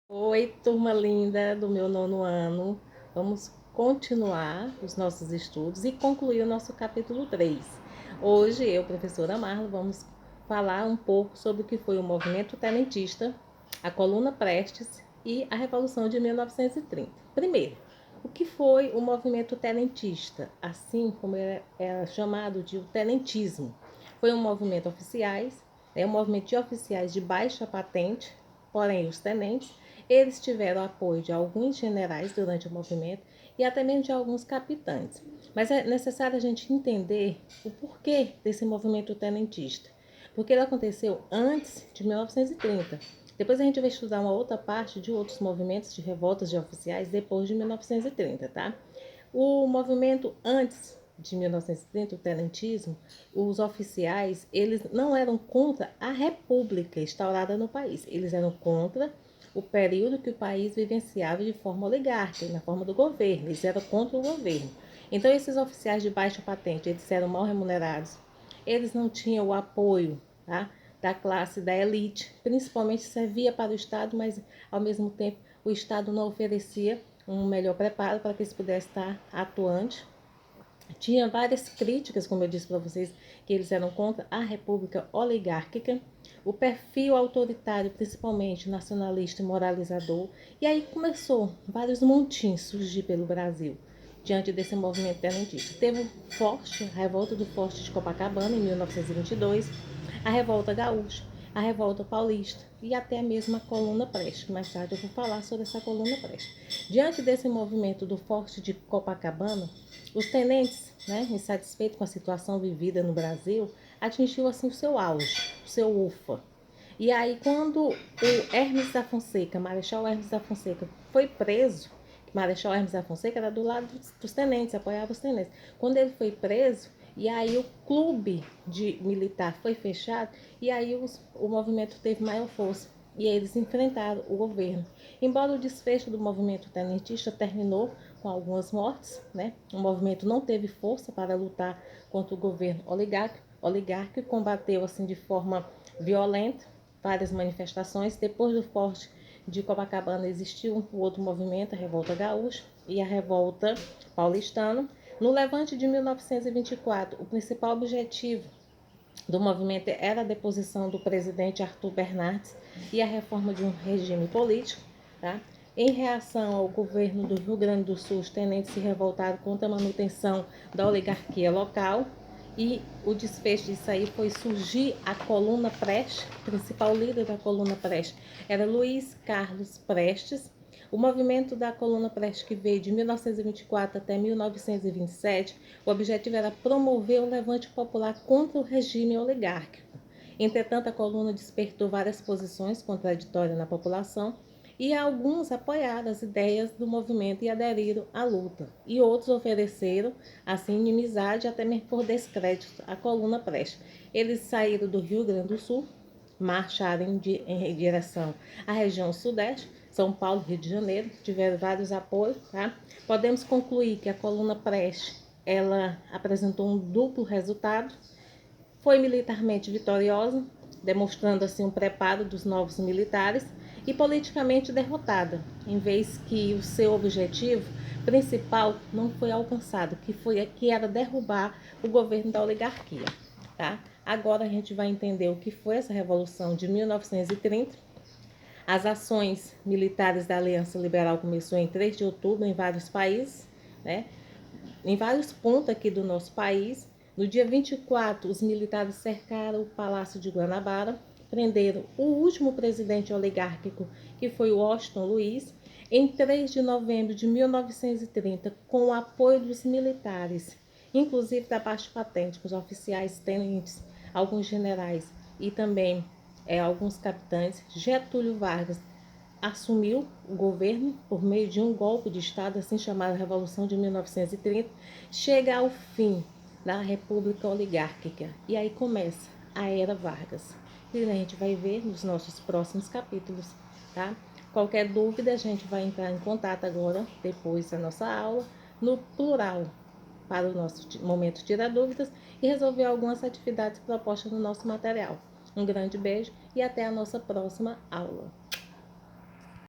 Oi, turma linda do meu nono ano. Vamos continuar os nossos estudos e concluir o nosso capítulo 3. Hoje, eu, professora Marla, vamos falar um pouco sobre o que foi o movimento tenentista, a coluna Prestes e a Revolução de 1930. Primeiro, o que foi o movimento tenentista, assim como era chamado de o tenentismo? Foi um movimento um movimento de oficiais de baixa patente, porém os tenentes eles tiveram apoio de alguns generais durante o movimento e até mesmo de alguns capitães. Mas é necessário a gente entender o porquê desse movimento tenentista. Porque ele aconteceu antes de 1930. Depois a gente vai estudar uma outra parte de outros movimentos de revoltas de oficiais depois de 1930, tá? O movimento antes de 1930, o tenentismo, os oficiais, eles não eram contra a república instaurada no país. Eles eram contra o período que o país vivenciava de forma oligárquica, na forma do governo. Eles eram contra o governo. Então, esses oficiais de baixa patente, eles eram mal remunerados. Eles não tinham o apoio, tá, da classe da elite, principalmente servia para o Estado, mas ao mesmo tempo o Estado não oferecia um melhor preparo para que eles pudessem estar atuantes. Tinha várias críticas, como eu disse para vocês, que eles eram contra a república oligárquica, o perfil autoritário, principalmente nacionalista e moralizador. E aí começou vários montins surgir pelo Brasil diante desse movimento tenentista. Teve o Forte, a revolta do Forte de Copacabana, em 1922, a revolta gaúcha, a revolta paulista e até mesmo a coluna Prestes. Mais tarde eu vou falar sobre essa coluna Prestes. Diante desse movimento do Forte de Copacabana, os tenentes, né, insatisfeitos com a situação vivida no Brasil, atingiu assim o seu auge, o seu ufa. E aí, quando o Hermes da Fonseca, Marechal Hermes da Fonseca, foi preso, Marechal Hermes da Fonseca era do lado dos tenentes, apoiava os tenentes. Quando ele foi preso, e aí o clube de militar foi fechado, e aí o movimento teve maior força. E eles enfrentaram o governo. Embora o desfecho do movimento tenentista terminou com algumas mortes, né? O movimento não teve força para lutar contra o governo oligárquico e combateu assim de forma violenta várias manifestações. Depois do Forte de Copacabana existiu um outro movimento, a Revolta Gaúcha e a Revolta Paulistana. No levante de 1924, o principal objetivo do movimento era a deposição do presidente Arthur Bernardes e a reforma de um regime político. Tá? Em reação ao governo do Rio Grande do Sul, os tenentes se revoltaram contra a manutenção da oligarquia local e o desfecho disso aí foi surgir a coluna Prestes, o principal líder da coluna Prestes era Luiz Carlos Prestes. O movimento da coluna Prestes, que veio de 1924 até 1927, o objetivo era promover o levante popular contra o regime oligárquico. Entretanto, a coluna despertou várias posições contraditórias na população e alguns apoiaram as ideias do movimento e aderiram à luta. E outros ofereceram, assim, inimizade até mesmo por descrédito à coluna Prestes. Eles saíram do Rio Grande do Sul, marcharam em direção à região sudeste, São Paulo, Rio de Janeiro, tiveram vários apoios, tá? Podemos concluir que a coluna Prestes, ela apresentou um duplo resultado, foi militarmente vitoriosa, demonstrando assim um preparo dos novos militares, e politicamente derrotada, em vez que o seu objetivo principal não foi alcançado, que era derrubar o governo da oligarquia. Tá? Agora a gente vai entender o que foi essa Revolução de 1930. As ações militares da Aliança Liberal começou em 3 de outubro em vários países, né? Em vários pontos aqui do nosso país. No dia 24, os militares cercaram o Palácio de Guanabara, prenderam o último presidente oligárquico, que foi o Washington Luiz. Em 3 de novembro de 1930, com o apoio dos militares, inclusive da baixa patente, os oficiais, tenentes, alguns generais e também alguns capitães, Getúlio Vargas assumiu o governo por meio de um golpe de Estado, assim chamada Revolução de 1930, chega ao fim da República Oligárquica. E aí começa a Era Vargas. E a gente vai ver nos nossos próximos capítulos, tá? Qualquer dúvida, a gente vai entrar em contato agora, depois da nossa aula, no plural, para o nosso momento tirar dúvidas e resolver algumas atividades propostas no nosso material. Um grande beijo e até a nossa próxima aula.